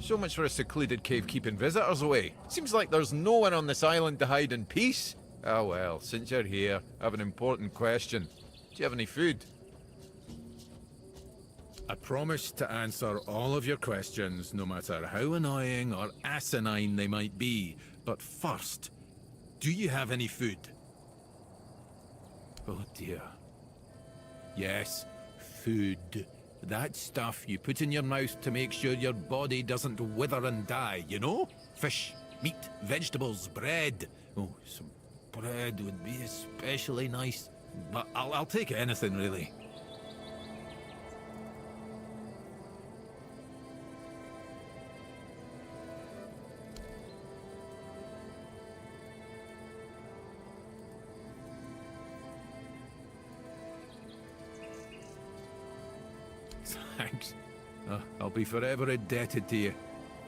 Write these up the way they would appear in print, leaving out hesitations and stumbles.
So much for a secluded cave keeping visitors away. Seems like there's no one on this island to hide in peace. Ah well, since you're here, I have an important question. Do you have any food? I promise to answer all of your questions, no matter how annoying or asinine they might be. But first, do you have any food? Oh dear. Yes, food. That stuff you put in your mouth to make sure your body doesn't wither and die, you know? Fish, meat, vegetables, bread. Oh, some bread would be especially nice. But I'll take anything, really. Thanks. I'll be forever indebted to you.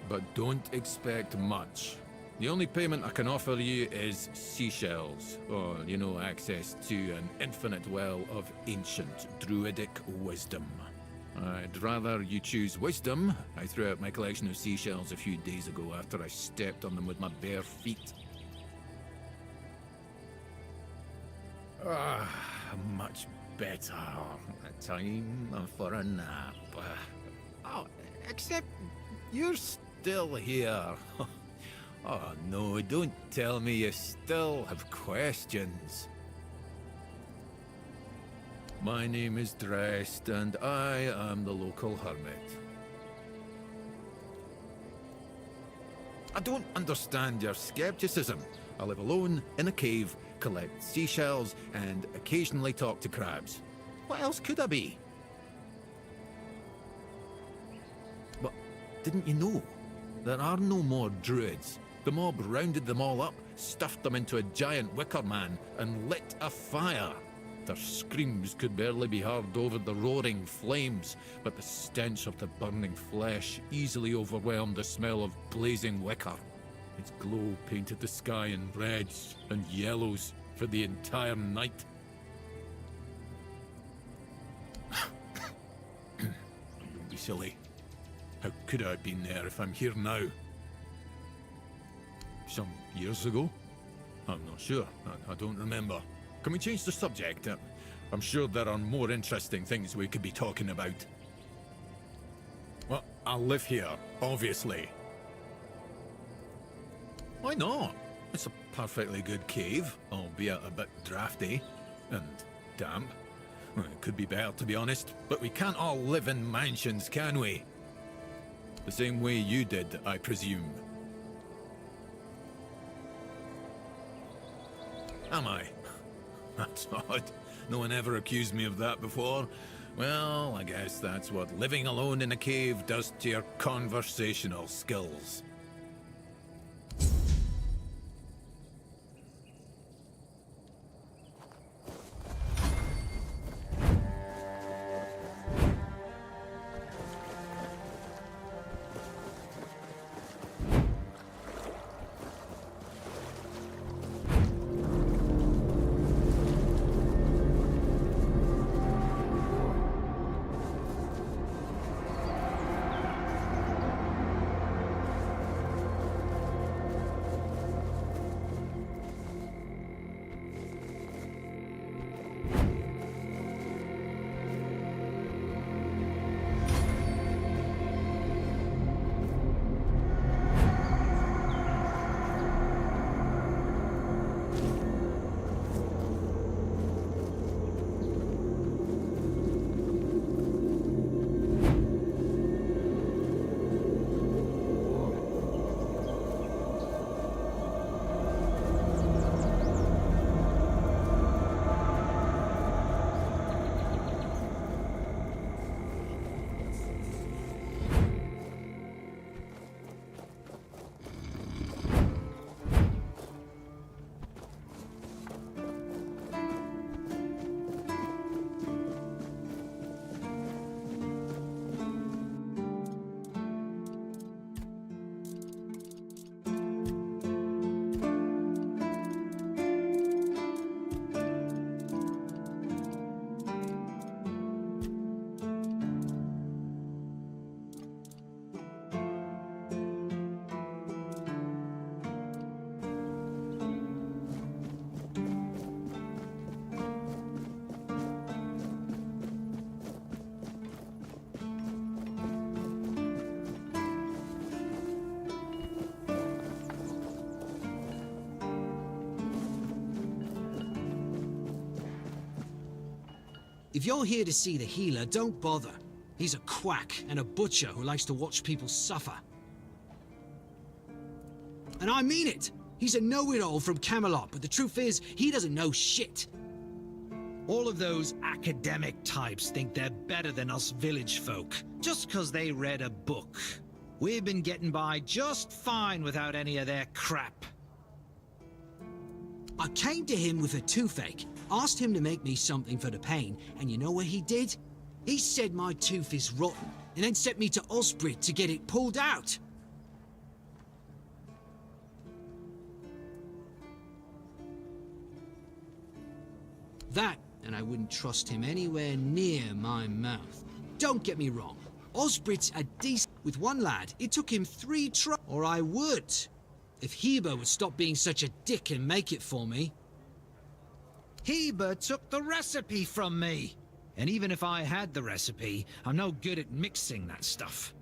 But don't expect much. The only payment I can offer you is seashells, or, you know, access to an infinite well of ancient druidic wisdom. I'd rather you choose wisdom. I threw out my collection of seashells a few days ago after I stepped on them with my bare feet. Much better. Time for a nap. Oh, except you're still here. Oh no, don't tell me you still have questions. My name is Drest, and I am the local hermit. I don't understand your skepticism. I live alone in a cave, collect seashells, and occasionally talk to crabs. What else could I be? But didn't you know? There are no more druids. The mob rounded them all up, stuffed them into a giant wicker man, and lit a fire. Their screams could barely be heard over the roaring flames, but the stench of the burning flesh easily overwhelmed the smell of blazing wicker. Its glow painted the sky in reds and yellows for the entire night. Don't be silly. How could I have been there if I'm here now? Some years ago? I'm not sure. I don't remember. Can we change the subject? I'm sure there are more interesting things we could be talking about. Well, I live here, obviously. Why not? It's a perfectly good cave, albeit a bit drafty and damp. Well, it could be better, to be honest, but we can't all live in mansions, can we? The same way you did, I presume. Am I? That's odd. No one ever accused me of that before. Well, I guess that's what living alone in a cave does to your conversational skills. If you're here to see the healer, don't bother. He's a quack and a butcher who likes to watch people suffer. And I mean it! He's a know-it-all from Camelot, but the truth is, he doesn't know shit. All of those academic types think they're better than us village folk, just 'cause they read a book. We've been getting by just fine without any of their crap. I came to him with a toothache, asked him to make me something for the pain, and you know what he did? He said my tooth is rotten, and then sent me to Osbrit to get it pulled out. That, and I wouldn't trust him anywhere near my mouth. Don't get me wrong, Osbrit's a decent... With one lad, it took him 3 tries, or I would. If Heber would stop being such a dick and make it for me. Heber took the recipe from me. And even if I had the recipe, I'm no good at mixing that stuff.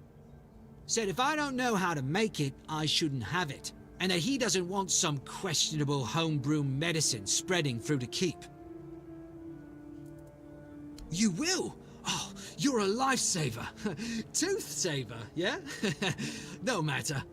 Said if I don't know how to make it, I shouldn't have it. And that he doesn't want some questionable homebrew medicine spreading through the keep. You will? Oh, you're a lifesaver. Tooth saver, yeah? No matter.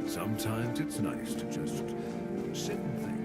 Sometimes it's nice to just sit and think.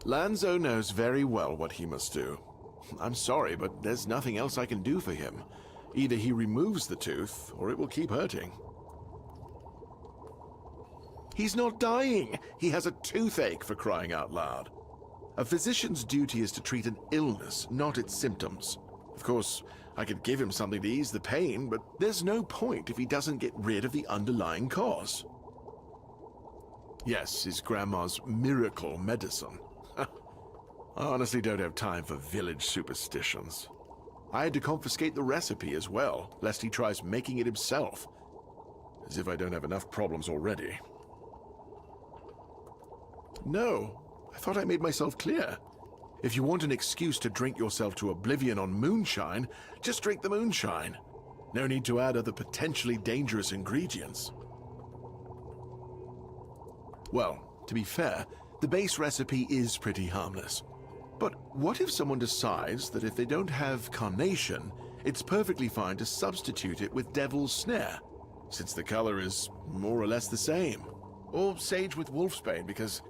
Lanzo knows very well what he must do. I'm sorry, but there's nothing else I can do for him. Either he removes the tooth, or it will keep hurting. He's not dying! He has a toothache, for crying out loud. A physician's duty is to treat an illness, not its symptoms. Of course, I could give him something to ease the pain, but there's no point if he doesn't get rid of the underlying cause. Yes, his grandma's miracle medicine. I honestly don't have time for village superstitions. I had to confiscate the recipe as well, lest he tries making it himself. As if I don't have enough problems already. No, I thought I made myself clear. If you want an excuse to drink yourself to oblivion on moonshine, just drink the moonshine. No need to add other potentially dangerous ingredients. Well, to be fair, the base recipe is pretty harmless. But what if someone decides that if they don't have carnation, it's perfectly fine to substitute it with devil's snare, since the color is more or less the same? Or sage with wolfsbane because,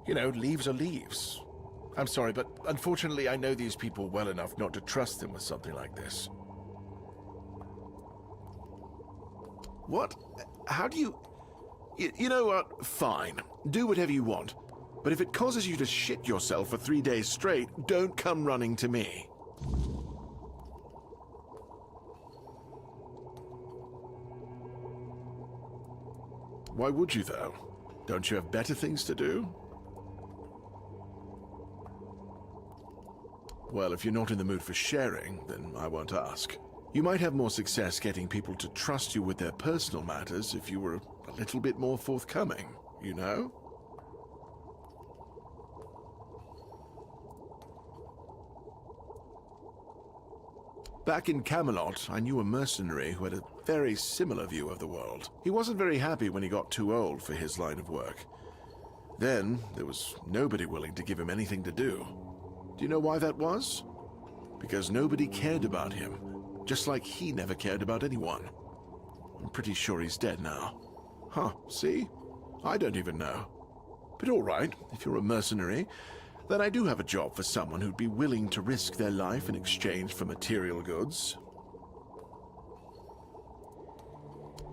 you know, leaves are leaves. I'm sorry, but unfortunately I know these people well enough not to trust them with something like this. What? How do you... You know what? Fine. Do whatever you want. But if it causes you to shit yourself for 3 days straight, don't come running to me. Why would you, though? Don't you have better things to do? Well, if you're not in the mood for sharing, then I won't ask. You might have more success getting people to trust you with their personal matters if you were a little bit more forthcoming, you know? Back in Camelot, I knew a mercenary who had a very similar view of the world. He wasn't very happy when he got too old for his line of work. Then, there was nobody willing to give him anything to do. Do you know why that was? Because nobody cared about him, just like he never cared about anyone. I'm pretty sure he's dead now. Huh, see? I don't even know. But all right, if you're a mercenary, then I do have a job for someone who'd be willing to risk their life in exchange for material goods.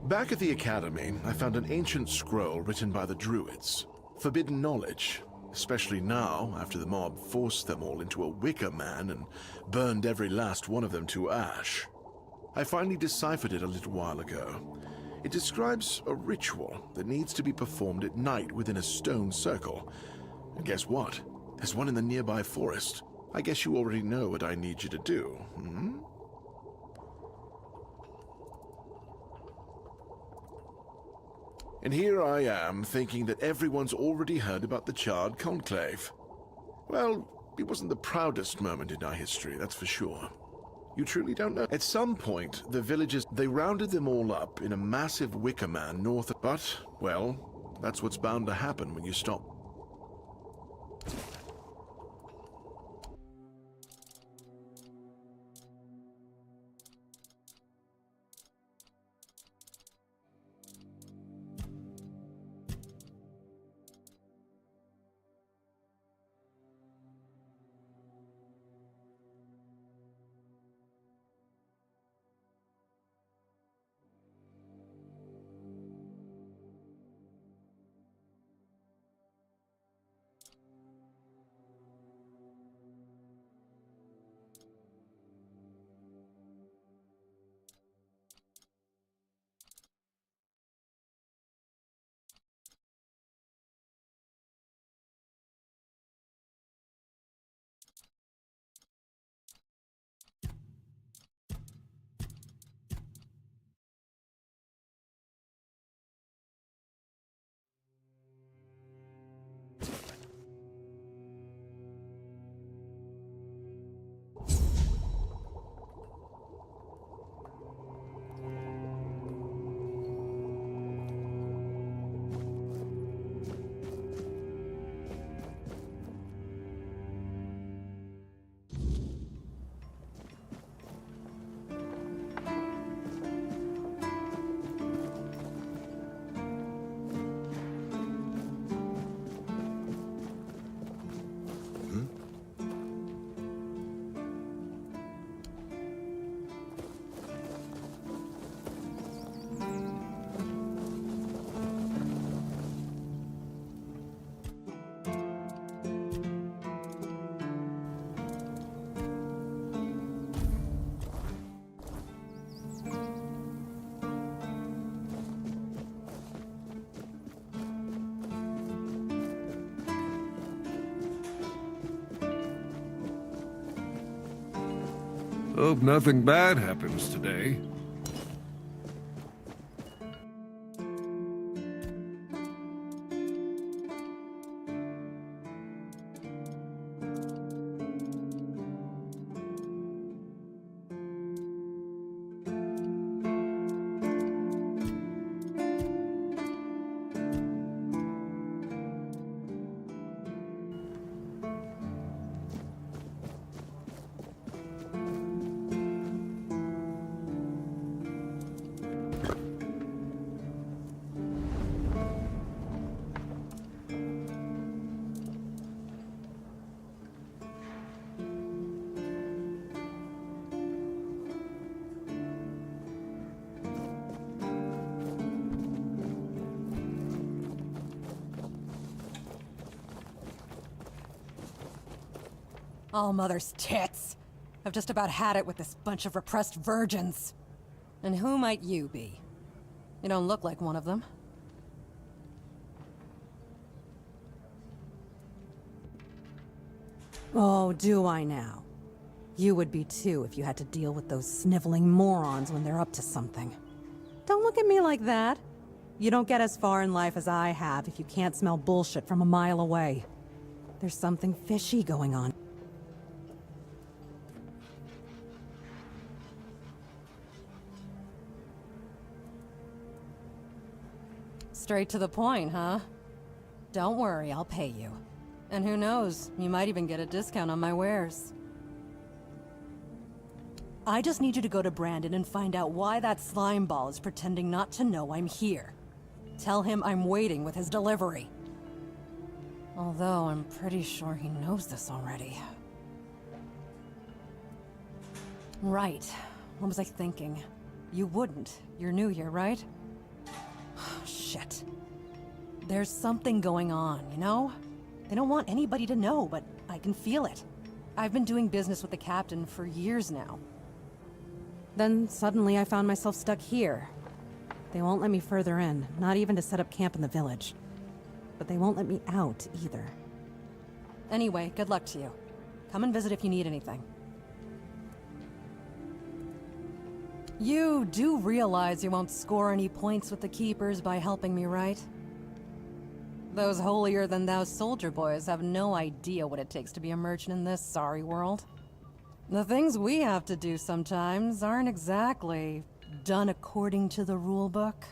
Back at the academy, I found an ancient scroll written by the Druids. Forbidden knowledge, especially now after the mob forced them all into a wicker man and burned every last one of them to ash. I finally deciphered it a little while ago. It describes a ritual that needs to be performed at night within a stone circle. And guess what? There's one in the nearby forest. I guess you already know what I need you to do, hmm? And here I am, thinking that everyone's already heard about the Charred Conclave. Well, it wasn't the proudest moment in our history, that's for sure. You truly don't know? At some point, the villagers, they rounded them all up in a massive wicker man north of... But, well, that's what's bound to happen when you stop. Hope nothing bad happens today. All mother's tits. I've just about had it with this bunch of repressed virgins. And who might you be? You don't look like one of them. Oh, do I now? You would be too if you had to deal with those sniveling morons when they're up to something. Don't look at me like that. You don't get as far in life as I have if you can't smell bullshit from a mile away. There's something fishy going on. Straight to the point, huh? Don't worry, I'll pay you. And who knows, you might even get a discount on my wares. I just need you to go to Brandon and find out why that slime ball is pretending not to know I'm here. Tell him I'm waiting with his delivery. Although I'm pretty sure he knows this already. Right. What was I thinking? You wouldn't. You're new here, right? Shit. There's something going on, you know? They don't want anybody to know, but I can feel it. I've been doing business with the captain for years now. Then suddenly I found myself stuck here. They won't let me further in, not even to set up camp in the village. But they won't let me out either. Anyway, good luck to you. Come and visit if you need anything. You do realize you won't score any points with the Keepers by helping me, right? Those holier-than-thou soldier boys have no idea what it takes to be a merchant in this sorry world. The things we have to do sometimes aren't exactly done according to the rulebook.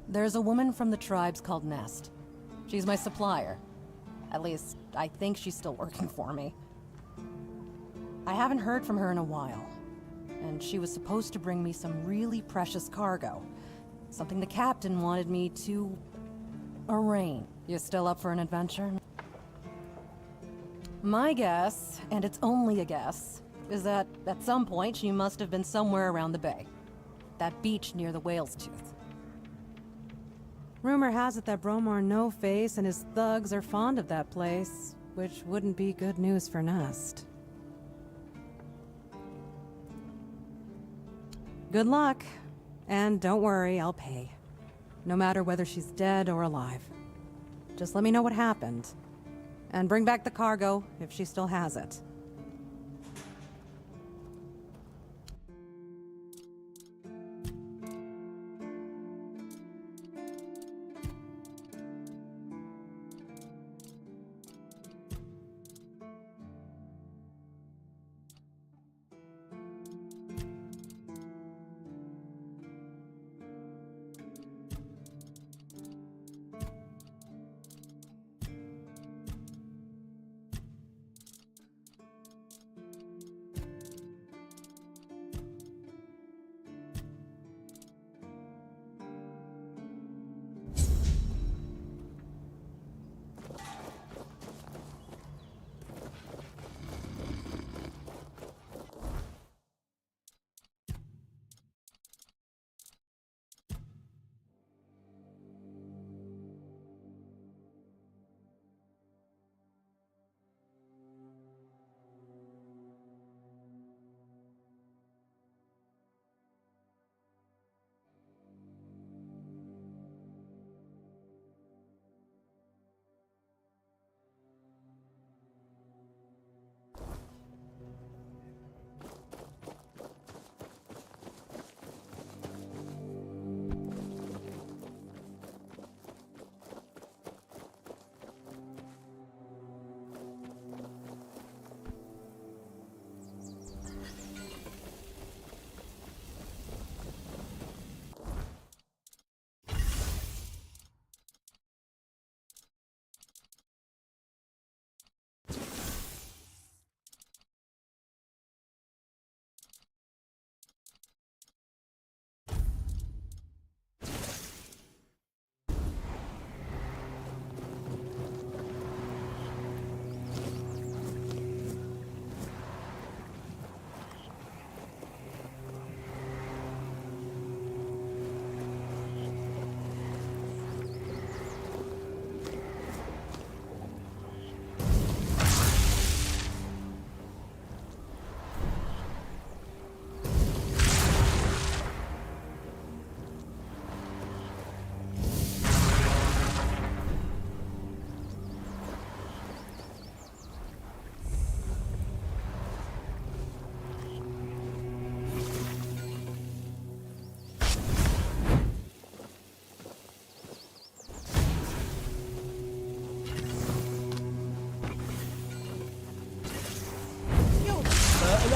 There's a woman from the tribes called Nest. She's my supplier. At least, I think she's still working for me. I haven't heard from her in a while. And she was supposed to bring me some really precious cargo. Something the captain wanted me to arrange. You still up for an adventure? My guess, and it's only a guess, is that at some point she must have been somewhere around the bay. That beach near the Whale's Tooth. Rumor has it that Bromar No-Face and his thugs are fond of that place, which wouldn't be good news for Nest. Good luck. And don't worry, I'll pay. No matter whether she's dead or alive. Just let me know what happened. And bring back the cargo, if she still has it.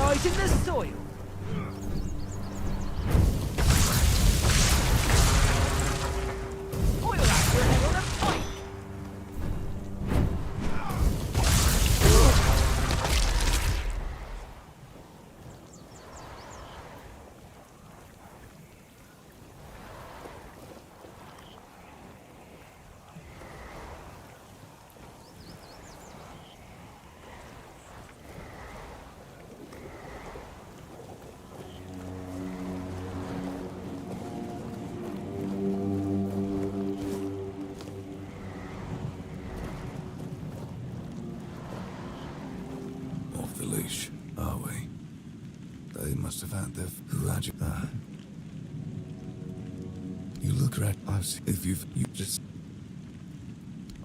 right in the soil. Oil out your head on a pike. Off the leash, are we? They must have had their... Who had you? You look red. I've seen... If you just...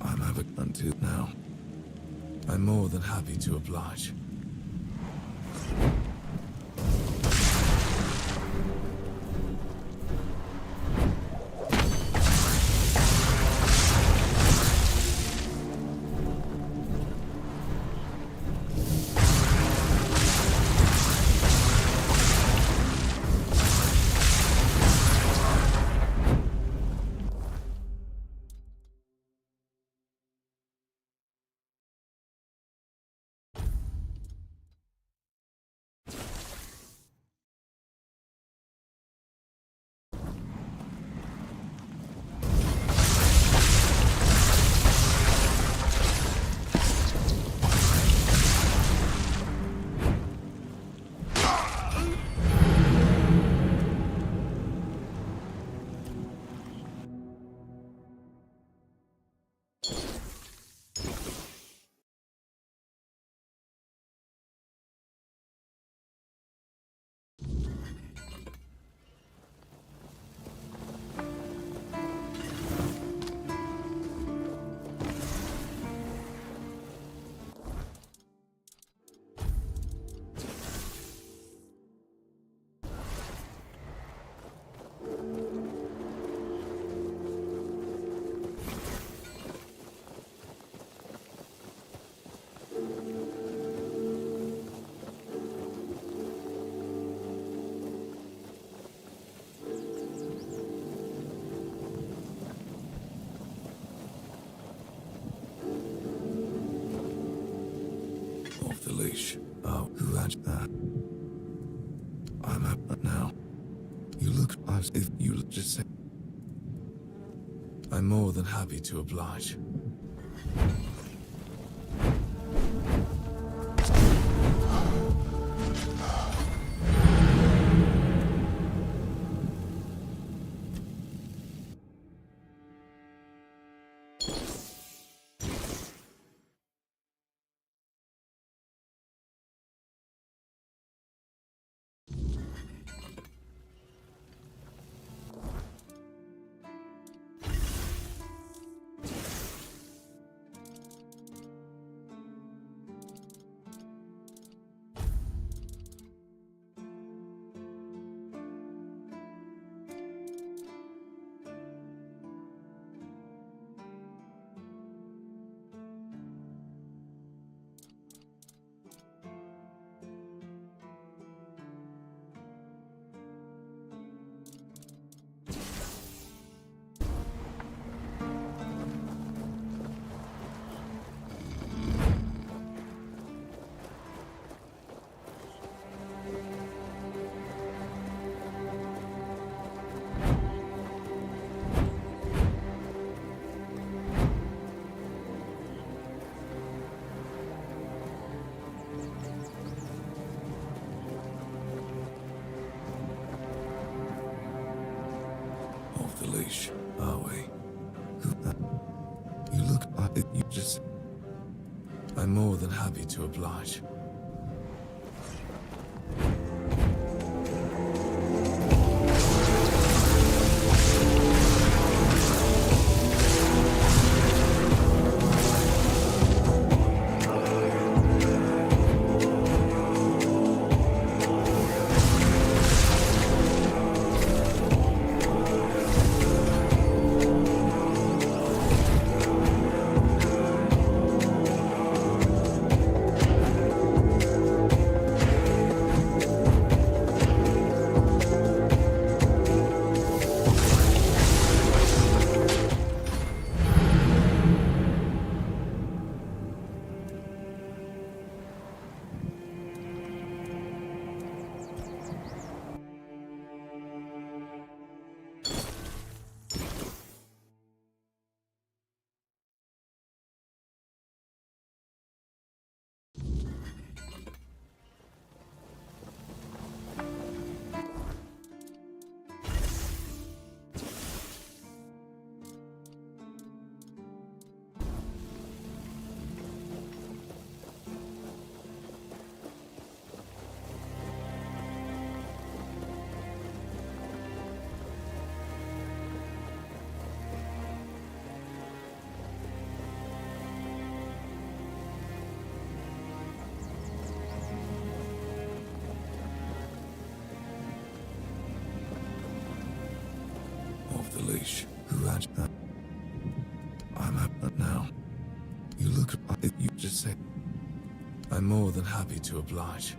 I'm having until now. I'm more than happy to oblige. The leash. Oh, who had that? I'm up now. You look... If you just say... I'm more than happy to oblige. The leash, are we? You look... You just... I'm more than happy to oblige. say. I'm more than happy to oblige.